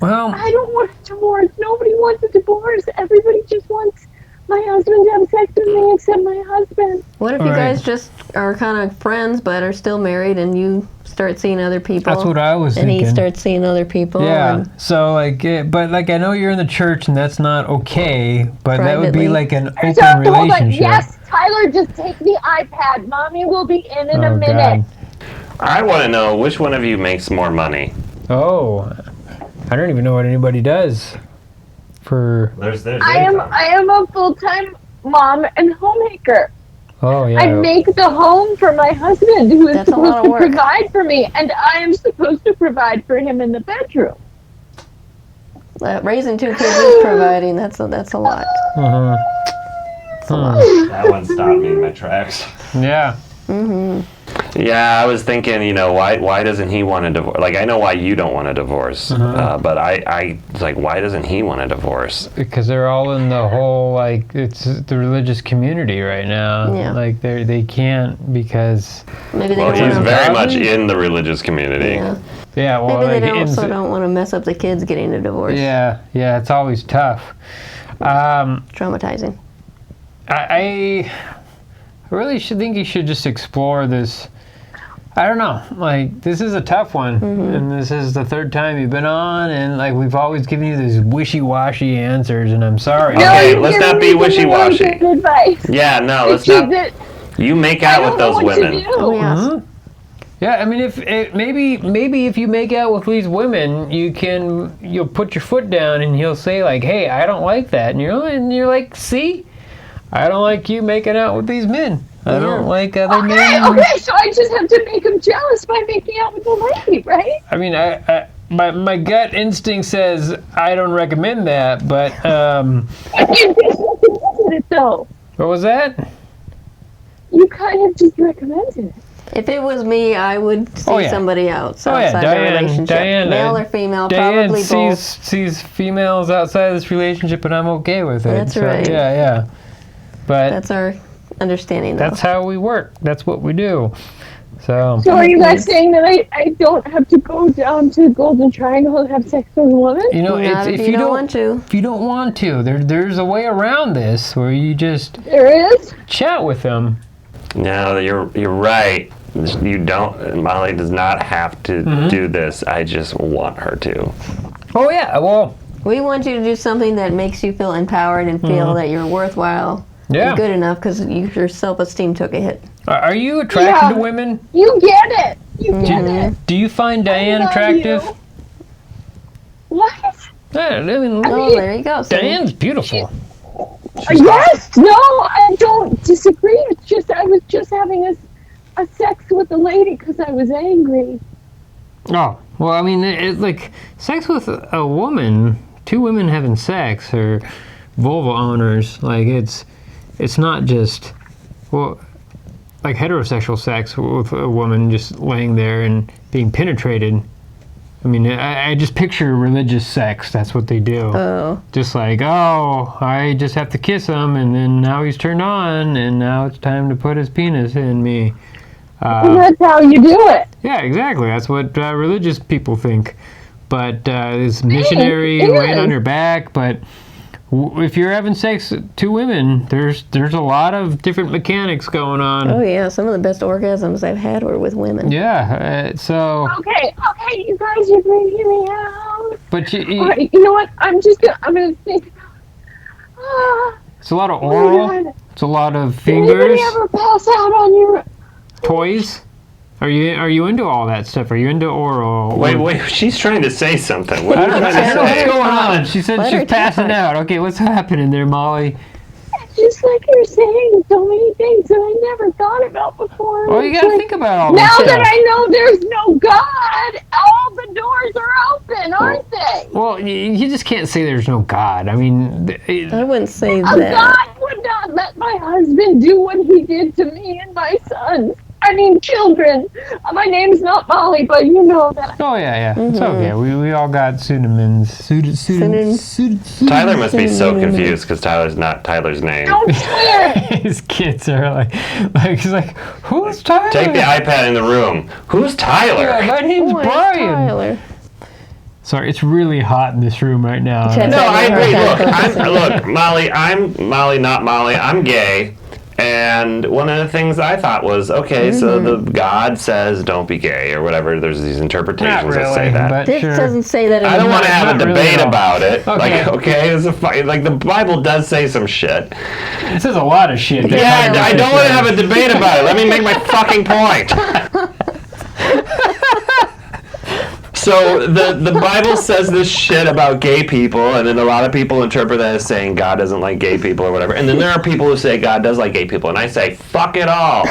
Well, I don't want a divorce. Nobody wants a divorce. Everybody just wants my husband to have sex with me, except my husband. What if you guys just are kind of friends, but are still married, and you start seeing other people? That's what I was thinking. And he starts seeing other people. Yeah. So but I know you're in the church, and that's not okay. But that would be an open relationship. Hold on. Yes, Tyler, just take the iPad. Mommy will be in a minute. God. I want to know which one of you makes more money. Oh, I don't even know what anybody does. There's I am a full-time mom and homemaker. Oh, yeah. I make the home for my husband, who is supposed to provide for me, and I am supposed to provide for him in the bedroom. Raising 2 kids is providing. That's a lot. Uh-huh. That one stopped me in my tracks. Yeah. Yeah, I was thinking, why doesn't he want a divorce? Like, I know why you don't want a divorce, but I was like, why doesn't he want a divorce? Because they're all in the whole, it's the religious community right now. Yeah. Like, they can't because... Maybe they Well, don't he's want very much in the religious community. Yeah. Yeah, well... Maybe they also don't want to mess up the kids getting a divorce. Yeah, it's always tough. Traumatizing. I really think you should just explore this. I don't know. This is a tough one, and this is the 3rd time you've been on, and we've always given you these wishy-washy answers, and I'm sorry. Okay, let's not be wishy-washy. Advice. Yeah, no, let's not. You make out with those women. Oh, yes. Yeah, I mean, maybe if you make out with these women, you'll put your foot down, and he'll say "Hey, I don't like that," and you're like, "See, I don't like you making out with these men. I don't like other men." Okay, so I just have to make him jealous by making out with the lady, right? I mean, my gut instinct says I don't recommend that, but You just recommended it, though. what was that? You kind of just recommended it. If it was me, I would see somebody else outside the relationship. Diane, male or female, Diane probably both. sees females outside this relationship, and I'm okay with it. That's right. Yeah. But That's our understanding, though. that's how we work. That's what we do. So are you guys saying that I don't have to go down to the Golden Triangle and have sex with a woman? Not if you don't want to. If you don't want to, there's a way around this where you just There is? chat with them. No, you're right. You don't. Molly does not have to do this. I just want her to. Oh yeah, well. We want you to do something that makes you feel empowered and feel that you're worthwhile and good enough because your self-esteem took a hit. Are you attracted to women? You get it. You get it. Do you find Diane attractive? You. What? Yeah, There you go. Diane's beautiful. Yes. No, I don't disagree. It's just I was just having a sex with a lady because I was angry. Oh, well, I mean, sex with a woman, 2 women having sex, or vulva owners, it's not just, heterosexual sex with a woman just laying there and being penetrated. I mean, I just picture religious sex. That's what they do. Oh. Just I just have to kiss him, and then now he's turned on, and now it's time to put his penis in me. And that's how you do it. Yeah, exactly. That's what religious people think. But this missionary laying on your back. But if you're having sex with 2 women, there's a lot of different mechanics going on. Oh yeah, some of the best orgasms I've had were with women. Yeah. So. Okay, you guys are bringing me out. But all right, you know what? I'm gonna think. It's a lot of oral. It's a lot of fingers. Did anybody ever pass out on your toys? Are you into all that stuff? Are you into oral? Wait, she's trying to say something. What are you trying to say? What's going on? She said she's passing out. Okay, what's happening there, Molly? Just like you're saying so many things that I never thought about before. Well, you gotta think about all this now stuff. That I know there's no God, all the doors are open, aren't they? Well, you just can't say there's no God. I mean... I wouldn't say A that. God would not let my husband do what he did to me and my sons. I mean, children. My name's not Molly, but you know that. Oh, yeah. It's okay. We all got pseudonyms. Tyler must be so confused because Tyler's not Tyler's name. Don't swear. His kids are he's like, who's Tyler? Take the iPad in the room. Who's Tyler? Yeah, my name's Brian. Tyler. Sorry, it's really hot in this room right now. No, I agree. Look, Molly, I'm Molly, not Molly. I'm gay. And one of the things I thought was, okay, so the God says don't be gay or whatever. There's these interpretations that say that. This doesn't say that. I don't want to have a debate about it. Okay. It's a fight. The Bible does say some shit. It says a lot of shit. Yeah, I don't want to have a debate about it. Let me make my fucking point. So the Bible says this shit about gay people, and then a lot of people interpret that as saying God doesn't like gay people or whatever. And then there are people who say God does like gay people, and I say fuck it all,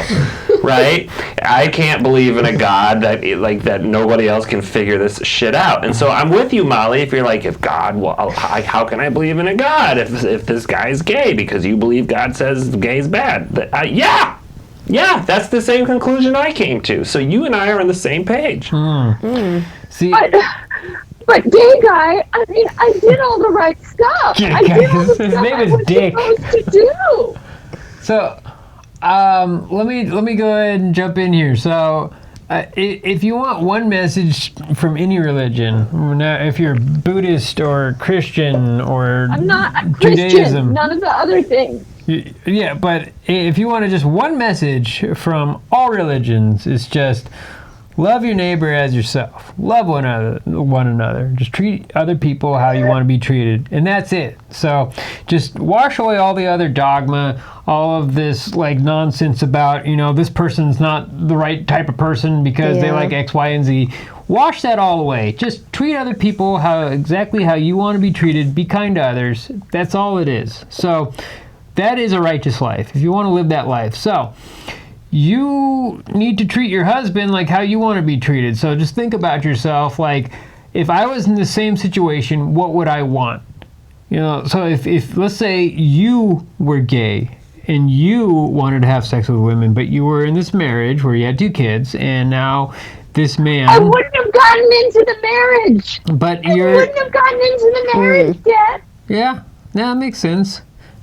right? I can't believe in a God that nobody else can figure this shit out. And so I'm with you, Molly. If you're like, if God, well, how can I believe in a God if this guy's gay because you believe God says gay is bad? Yeah, that's the same conclusion I came to. So you and I are on the same page. See, but gay guy, I mean, I did all the right stuff. Gay I did all the guy. His stuff name I is was Dick. supposed to do. So, let me go ahead and jump in here. So, if you want one message from any religion, if you're Buddhist or Christian or I'm not a Judaism, Christian. None of the other things. Yeah, but if you want just one message from all religions, it's just love your neighbor as yourself. Love one another. Just treat other people how you want to be treated, and that's it. So just wash away all the other dogma, all of this like nonsense about this person's not the right type of person because they like X, Y, and Z. Wash that all away. Just treat other people exactly how you want to be treated. Be kind to others. That's all it is. So that is a righteous life if you want to live that life. So you need to treat your husband like how you want to be treated. So just think about yourself. Like, if I was in the same situation, what would I want? So if let's say you were gay and you wanted to have sex with women, but you were in this marriage where you had 2 kids, and now this man... I wouldn't have gotten into the marriage. But I wouldn't have gotten into the marriage, Dad. Yeah, that makes sense.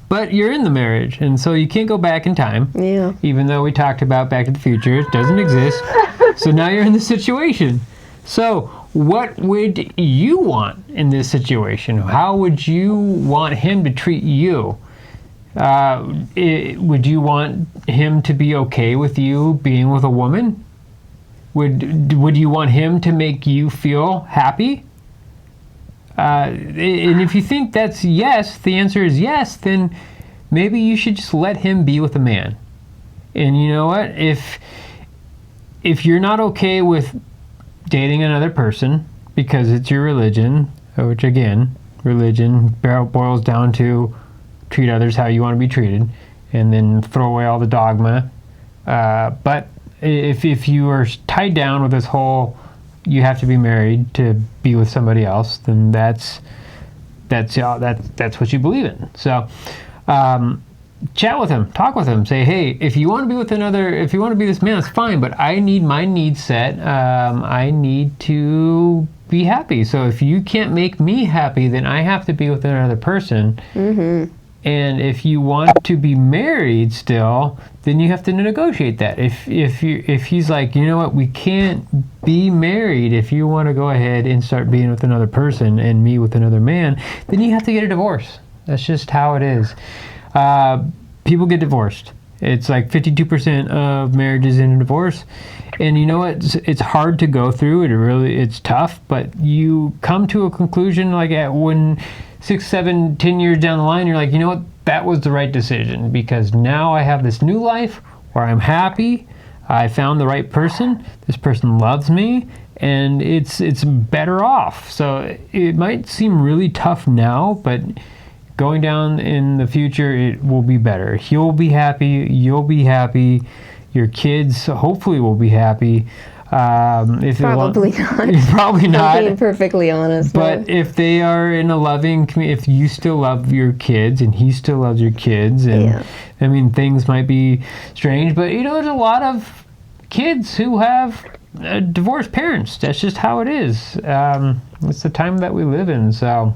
But you're in the marriage, and so you can't go back in time. Yeah. Even though we talked about Back to the Future, it doesn't exist. So now you're in this situation. So what would you want in this situation? How would you want him to treat you? Would you want him to be okay with you being with a woman? Would you want him to make you feel happy? And if you think that's yes, the answer is yes, then maybe you should just let him be with a man. And you know what? If you're not okay with dating another person because it's your religion, which again, religion boils down to treat others how you want to be treated, and then throw away all the dogma. But if you are tied down with this whole you have to be married to be with somebody else, then that's what you believe in. So chat with him, talk with him, say, hey, if you want to be this man, that's fine, but I need my needs set. I need to be happy. So if you can't make me happy, then I have to be with another person. Mm-hmm. And if you want to be married still, then you have to negotiate that. If he's like, you know what, we can't be married if you want to go ahead and start being with another person and me with another man, then you have to get a divorce. That's just how it is. People get divorced. It's like 52% of marriages in a divorce. And you know what? It's hard to go through. It's tough, but you come to a conclusion like when 6, 7, 10 years down the line, you're like, you know what? That was the right decision because now I have this new life where I'm happy. I found the right person. This person loves me, and it's better off. So it might seem really tough now, but going down in the future, it will be better. He'll be happy. You'll be happy. Your kids hopefully will be happy. Probably not. Probably not. I'm being perfectly honest. But if they are in a loving community, if you still love your kids and he still loves your kids, and I mean, things might be strange, but there's a lot of kids who have divorced parents. That's just how it is. It's the time that we live in. So,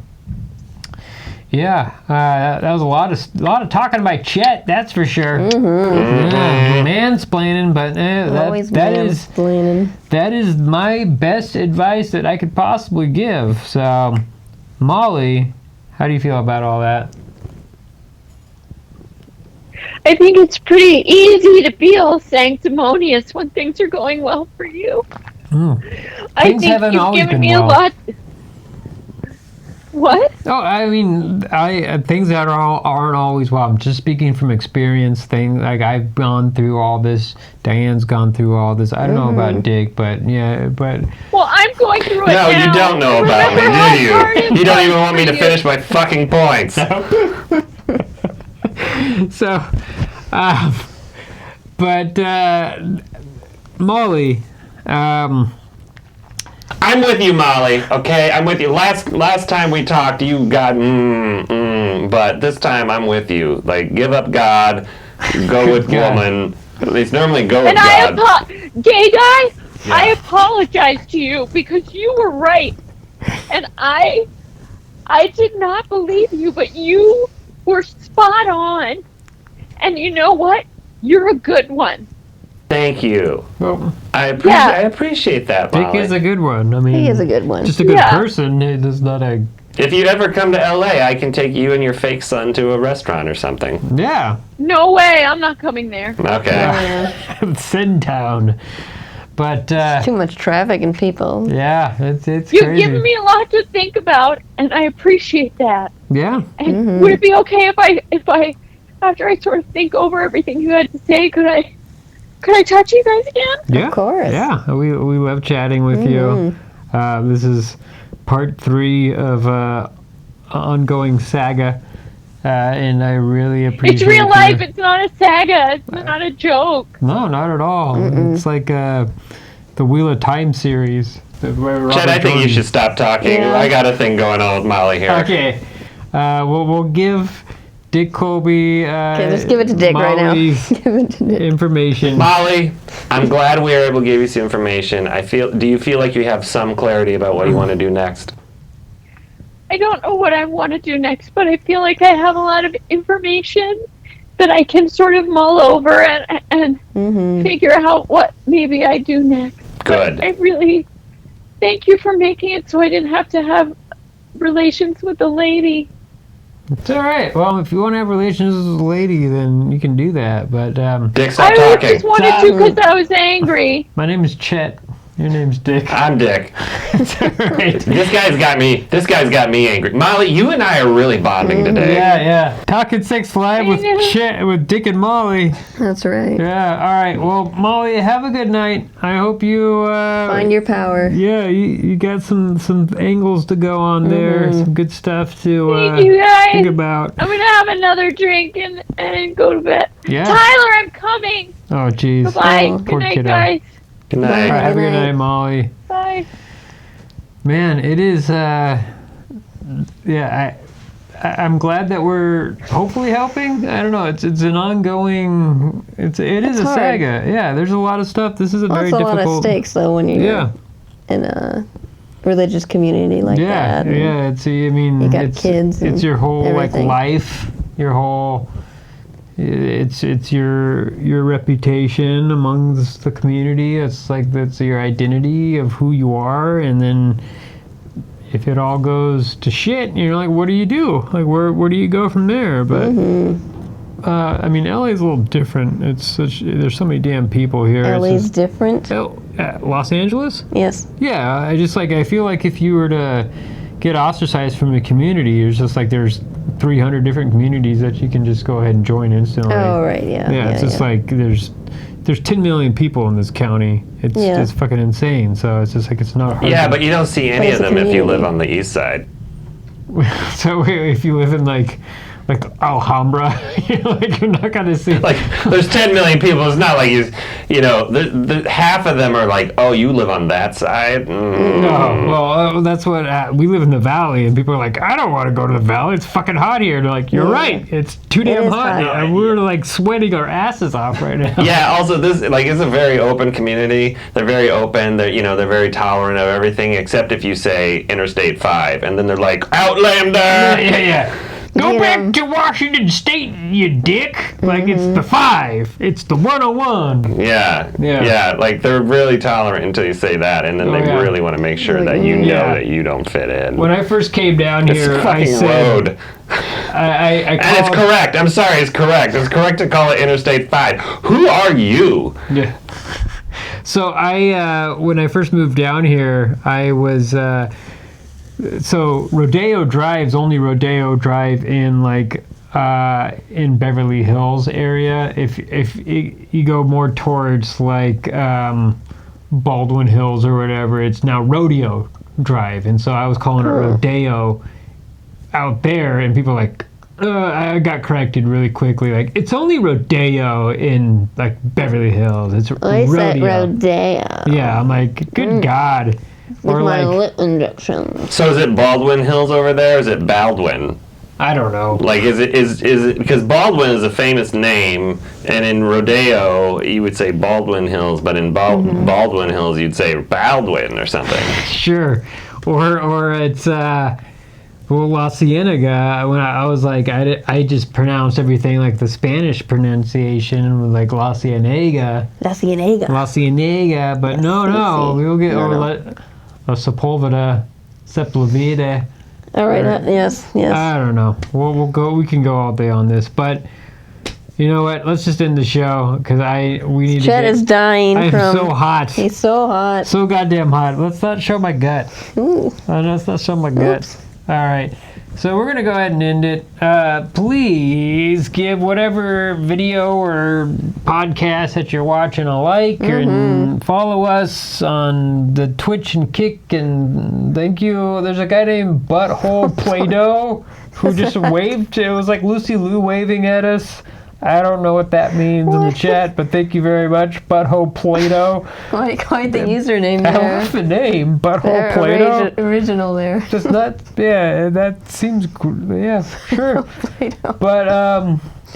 yeah, that was a lot of talking by Chet. That's for sure. Mm-hmm. Yeah, mansplaining, but that is my best advice that I could possibly give. So, Molly, how do you feel about all that? I think it's pretty easy to feel sanctimonious when things are going well for you. I think you've given me a lot. What? Oh, I mean, things that aren't always well. I'm just speaking from experience. Things like I've gone through all this. Diane's gone through all this. I don't know about Dick, but. Well, I'm going through it No, now. you don't know about me, do you? You don't even want me to finish my fucking points. So, but Molly, I'm with you, Molly. Okay, I'm with you. Last time we talked, you got but this time I'm with you. Like, give up God, go with woman. At least normally go with God. Gay guy, yeah. I apologize to you because you were right, and I did not believe you, but you were spot on. And you know what? You're a good one. Thank you. Well, I appreciate that, Molly. Dick is a good one. I mean, he is a good one. Just a good person. It is not a. If you ever come to LA, I can take you and your fake son to a restaurant or something. Yeah. No way. I'm not coming there. Okay. Sin Town. But too much traffic and people. Yeah, it's You've crazy. given me a lot to think about, and I appreciate that. Yeah. And would it be okay if I after I sort of think over everything you had to say, could I touch you guys again? Yeah, of course. Yeah, we love chatting with you. This is part 3 of ongoing saga, and I really appreciate. It's real life. It's not a saga. It's not a joke. No, not at all. It's like the Wheel of Time series. Chet, I think you should stop talking. Yeah. I got a thing going on with Molly here. Okay, we'll give Dick Colby. Okay, just give it to Dick right now. Give it to Dick. Information. Molly, I'm glad we were able to give you some information. Do you feel like you have some clarity about what you want to do next? I don't know what I want to do next, but I feel like I have a lot of information that I can sort of mull over and figure out what maybe I do next. Good. But I really thank you for making it so I didn't have to have relations with a lady. It's all right. Well, if you want to have relations with a lady, then you can do that. But Dick, stop talking. I just wanted to because I was angry. My name is Chet. Your name's Dick. I'm Dick. It's all right. This guy's got me angry. Molly, you and I are really bonding today. Yeah. Talkin' Sex Live with Chet, with Dick and Molly. That's right. Yeah. All right. Well, Molly, have a good night. I hope you find your power. Yeah, you got some angles to go on there. Some good stuff to Thank you guys. think about. I'm gonna have another drink and go to bed. Yeah. Tyler, I'm coming. Oh, jeez. Bye. Good night, guys. Good night. All right, have a good night, Molly. Bye. Man, it is. I'm glad that we're hopefully helping. I don't know. It's an ongoing. It is a hard. saga. Yeah, there's a lot of stuff. This is a very difficult. It's a lot of stakes though when you're in a religious community like that. Yeah. You got kids. It's your whole everything. life. Your whole. It's your reputation amongst the community. It's like that's your identity of who you are, and then if it all goes to shit, you're like, what do you do? Like, where do you go from there? But I mean, LA's a little different. There's so many damn people here. LA's different. Los Angeles? Yes. Yeah, I feel like if you were to get ostracized from the community, it's just like there's 300 different communities that you can just go ahead and join instantly. Oh, right, yeah. Yeah, it's just like there's 10 million people in this county. It's fucking insane. So it's just like it's not hard. Yeah, but you don't see any of them if you live on the east side. So if you live in like Alhambra, like you're not gonna see. Like there's 10 million people. It's not like half of them are like, oh, you live on that side. No, well, that's what we live in the valley, and people are like, I don't want to go to the valley. It's fucking hot here. They're like, you're right. It's too damn hot. And we're like sweating our asses off right now. Yeah. Also, this it's a very open community. They're very open. They're very tolerant of everything except if you say Interstate 5, and then they're like, Outlander. Yeah. Go back to Washington State, you dick. Like, it's the 5. It's the 101. Yeah. Like, they're really tolerant until you say that, and then they really want to make sure that you know that you don't fit in. When I first came down here, I said... road. And it's correct. I'm sorry, it's correct. It's correct to call it Interstate 5. Who are you? Yeah. So when I first moved down here, I was... So Rodeo Drive's only Rodeo Drive in like in Beverly Hills area. If you go more towards like Baldwin Hills or whatever, it's now Rodeo Drive. And so I was calling it Rodeo out there, and people are like, I got corrected really quickly. Like, it's only Rodeo in like Beverly Hills. It's Rodeo. Yeah, I'm like, good God. With my lip injection. So is it Baldwin Hills over there? Or is it Baldwin? I don't know. Like, is it because Baldwin is a famous name, and in Rodeo you would say Baldwin Hills, but in Baldwin Hills you'd say Baldwin or something. Sure, or it's La Cienega. When I was like, I just pronounced everything like the Spanish pronunciation, like La Cienega. La Cienega, but no, we'll get La Sepulveda, Sepulveda. All right. Yes. I don't know. We'll go. We can go all day on this, but you know what? Let's just end the show because we need. Chet is dying. I'm so hot. He's so hot. So goddamn hot. Let's not show my gut. Ooh. Let's not show my gut. All right. So we're gonna go ahead and end it. Please give whatever video or podcast that you're watching a like, and follow us on the Twitch and Kick. And thank you. There's a guy named Butthole Play-Doh who just waved. It was like Lucy Liu waving at us. I don't know what that means in the chat, but thank you very much, Butthole Play-Doh. Quite the username there. I love the name, Butthole Play-Doh. Original there. Just not, yeah, that seems, yeah, sure. Play-Doh. But,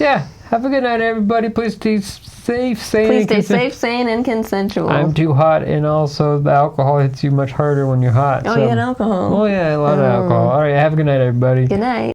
yeah, have a good night, everybody. Please stay safe, sane, Please stay safe, sane, and consensual. I'm too hot, and also the alcohol hits you much harder when you're hot. Oh, you had alcohol. Oh, yeah, a lot of alcohol. All right, have a good night, everybody. Good night.